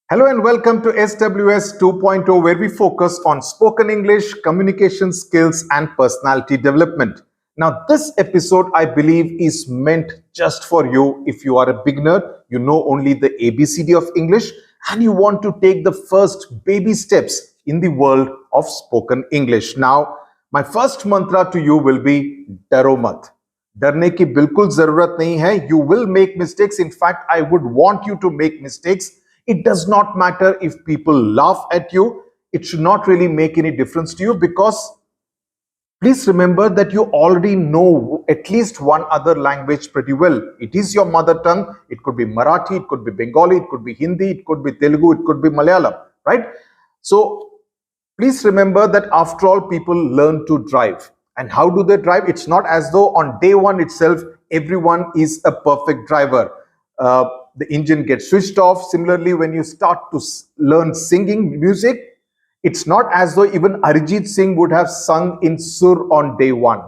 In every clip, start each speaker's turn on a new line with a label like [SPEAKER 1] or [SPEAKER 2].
[SPEAKER 1] Hello and welcome to SWS 2.0, where we focus on spoken English, communication skills, and personality development. Now, this episode, I believe, is meant just for you if you are a beginner, you know only the ABCD of English, and you want to take the first baby steps in the world of spoken English. Now, my first mantra to you will be डरो मत. डरने की बिल्कुल जरूरत नहीं है. You will make mistakes. In fact, I would want you to make mistakes. It does not matter if people laugh at you. It should not really make any difference to you, because please remember that you already know at least one other language pretty well. It is your mother tongue. It could be Marathi, it could be Bengali, it could be Hindi, it could be Telugu, it could be Malayalam, right? So please remember that after all, people learn to drive. And how do they drive? It's not as though on day one itself, everyone is a perfect driver. The engine gets switched off. Similarly, when you start to learn singing music, it's not as though even Arijit Singh would have sung in Sur on day one.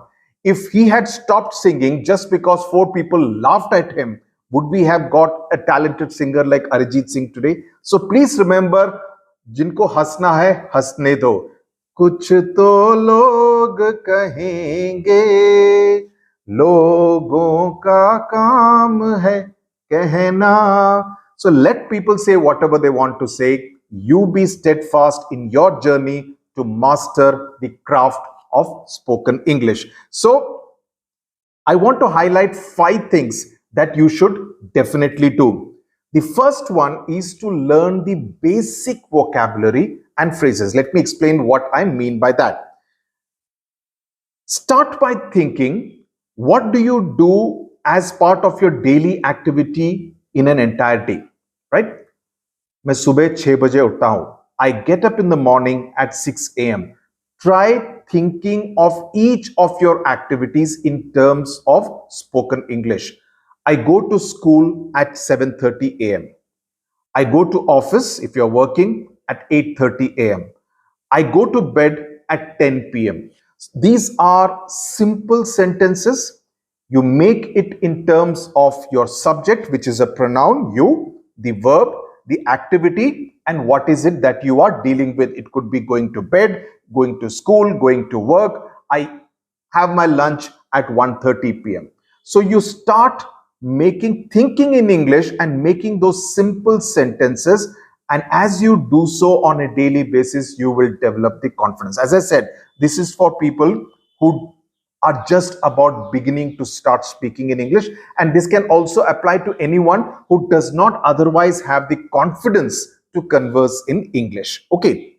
[SPEAKER 1] If he had stopped singing just because four people laughed at him, would we have got a talented singer like Arijit Singh today? So please remember, जिनको हंसना है हंसने दो, कुछ तो लोग कहेंगे, लोगों का काम है कहना. So let people say whatever they want to say. You be steadfast in your journey to master the craft of spoken English. So I want to highlight 5 things that you should definitely do. The first one is to learn the basic vocabulary and phrases. Let me explain what I mean by that. Start by thinking, what do you do as part of your daily activity in an entire day, right? मैं सुबह 6 बजे उठता हूं. I get up in the morning at 6 a.m. Try thinking of each of your activities in terms of spoken English. I go to school at 7:30 a.m. I go to office, if you're working, at 8:30 a.m. I go to bed at 10 p.m. These are simple sentences. You make it in terms of your subject, which is a pronoun, you, the verb, the activity, and what is it that you are dealing with. It could be going to bed, going to school, going to work. I have my lunch at 1:30 p.m. So you start thinking in English and making those simple sentences. And as you do so on a daily basis, you will develop the confidence. As I said, this is for people who are just about beginning to start speaking in English. And this can also apply to anyone who does not otherwise have the confidence to converse in English. Okay.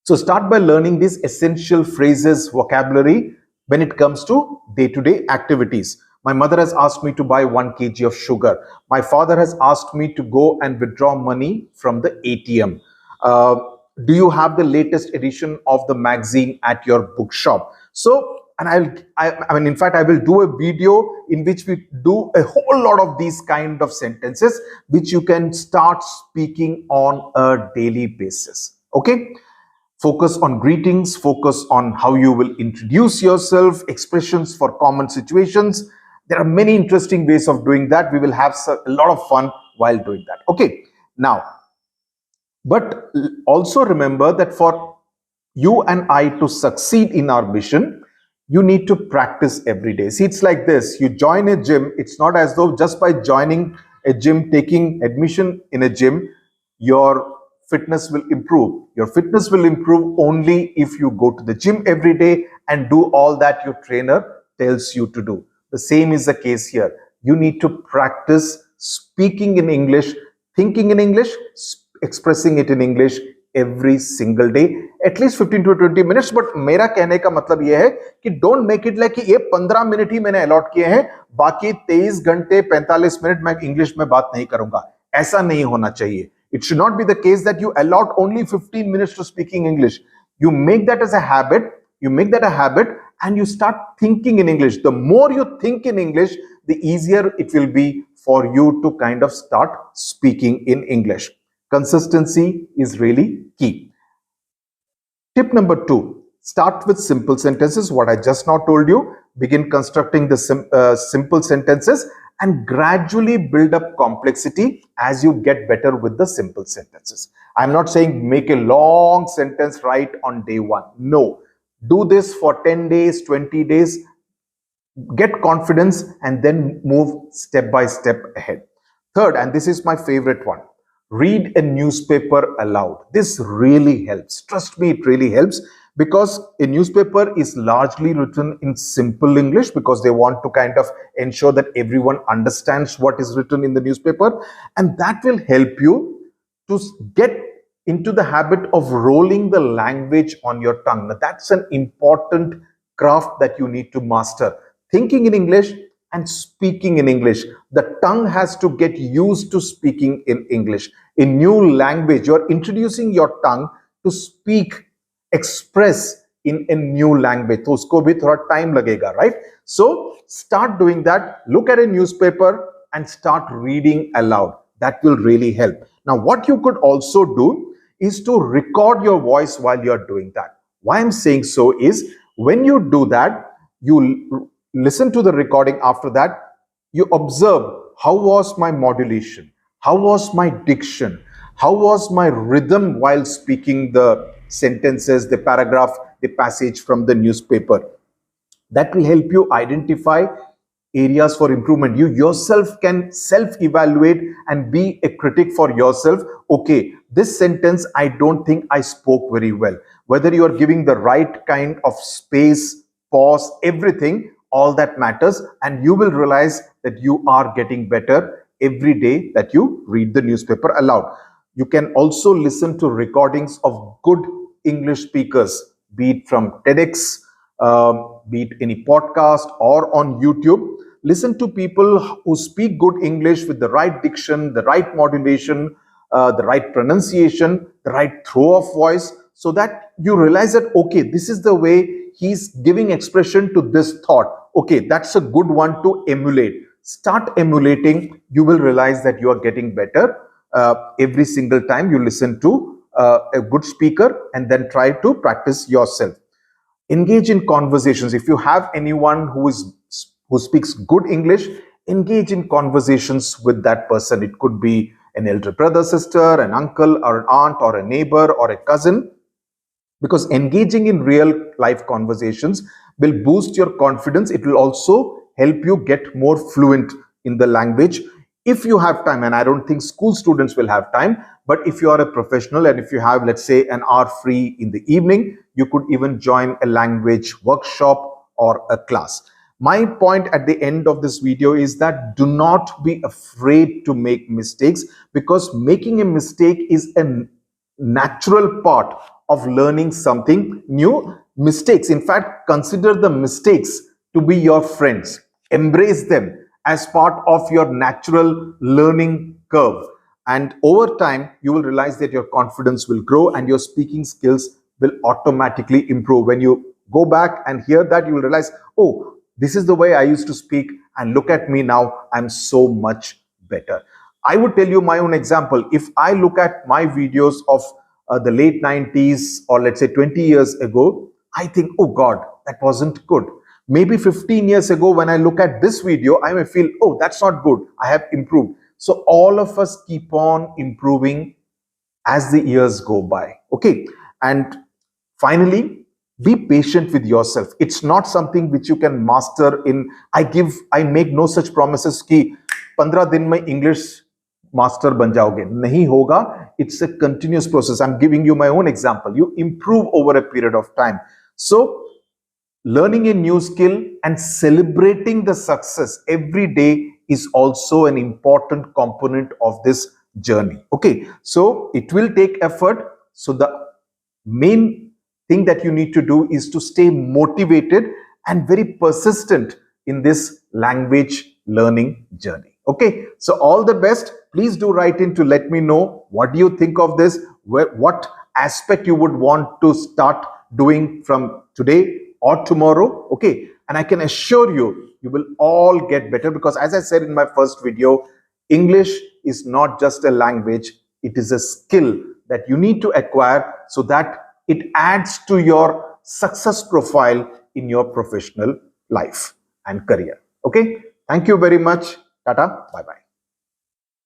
[SPEAKER 1] So start by learning these essential phrases, vocabulary, when it comes to day-to-day activities. My mother has asked me to buy 1 kg of sugar. My father has asked me to go and withdraw money from the ATM. Do you have the latest edition of the magazine at your bookshop? So, and in fact, I will do a video in which we do a whole lot of these kind of sentences, which you can start speaking on a daily basis. Okay. Focus on greetings, focus on how you will introduce yourself, expressions for common situations. There are many interesting ways of doing that. We will have a lot of fun while doing that. Okay. Now, but also remember that for you and I to succeed in our mission, you need to practice every day. See, it's like this. You join a gym. It's not as though just by joining a gym, taking admission in a gym, your fitness will improve. Your fitness will improve only if you go to the gym every day and do all that your trainer tells you to do. The same is the case here. You need to practice speaking in English, thinking in English, expressing it in English every single day, at least 15 to 20 minutes. But मेरा कहने का मतलब यह है कि don't make it like कि ये 15 minute ही मैंने अलॉट किए हैं, बाकी 23 घंटे 45 मिनट मैं इंग्लिश में बात नहीं करूंगा. ऐसा नहीं होना चाहिए. It should not be the case that you allot only 15 minutes to speaking English. You make that as a habit. You make that a habit and you start thinking in English. The more you think in English, the easier it will be for you to kind of start speaking in English. Consistency is really key. Tip number 2, start with simple sentences. What I just now told you, begin constructing the simple sentences and gradually build up complexity as you get better with the simple sentences. I'm not saying make a long sentence right on day one. No, do this for 10 days, 20 days, get confidence, and then move step by step ahead. Third, and this is my favorite one, read a newspaper aloud. This really helps. Trust me, it really helps, because a newspaper is largely written in simple English because they want to kind of ensure that everyone understands what is written in the newspaper, and that will help you to get into the habit of rolling the language on your tongue. Now, that's an important craft that you need to master. Thinking in English and speaking in English. The tongue has to get used to speaking in English. In new language, you're introducing your tongue to speak, express in a new language. तो उसको भी थोड़ा time लगेगा, right? So start doing that. Look at a newspaper and start reading aloud. That will really help. Now, what you could also do is to record your voice while you're doing that. Why I'm saying so is, when you do that, you listen to the recording. After that, you observe, how was my modulation, how was my diction, how was my rhythm while speaking the sentences, the paragraph, the passage from the newspaper. That will help you identify areas for improvement. You yourself can self-evaluate and be a critic for yourself. Okay, this sentence, I don't think I spoke very well. Whether you are giving the right kind of space, pause, everything, all that matters, and you will realize that you are getting better every day that you read the newspaper aloud. You can also listen to recordings of good English speakers, be it from TEDx, be it any podcast or on YouTube. Listen to people who speak good English with the right diction, the right modulation, the right pronunciation, the right throw of voice, so that you realize that, okay, this is the way he's giving expression to this thought. Okay, that's a good one to emulate. Start emulating. You will realize that you are getting better every single time you listen to a good speaker, and then try to practice yourself. Engage in conversations. If you have anyone who speaks good English, engage in conversations with that person. It could be an elder brother, sister, an uncle, or an aunt, or a neighbor, or a cousin, because engaging in real life conversations will boost your confidence. It will also help you get more fluent in the language if you have time. And I don't think school students will have time, but if you are a professional and if you have, let's say, an hour free in the evening, you could even join a language workshop or a class. My point at the end of this video is that do not be afraid to make mistakes, because making a mistake is a natural part of learning something new. Mistakes, in fact, consider the mistakes to be your friends. Embrace them as part of your natural learning curve. And over time, you will realize that your confidence will grow and your speaking skills will automatically improve. When you go back and hear that, you will realize, oh, this is the way I used to speak, and look at me now, I'm so much better. I would tell you my own example. If I look at my videos of the late 90s, or let's say 20 years ago, I think, oh God, that wasn't good. Maybe 15 years ago, when I look at this video, I may feel, oh, that's not good. I have improved. So all of us keep on improving as the years go by. Okay. And finally, be patient with yourself. It's not something which you can master in, I make no such promises ki 15 दिन में English master ban jaoge. Nahi hoga. It's a continuous process. I'm giving you my own example. You improve over a period of time. So learning a new skill and celebrating the success every day is also an important component of this journey. Okay, so it will take effort. So the main thing that you need to do is to stay motivated and very persistent in this language learning journey. Okay, so all the best. Please do write in to let me know what do you think of this, what aspect you would want to start doing from today or tomorrow. Okay, and I can assure you, you will all get better, because as I said in my first video, English is not just a language, it is a skill that you need to acquire so that it adds to your success profile in your professional life and career. Okay, thank you very much. Tata, bye bye.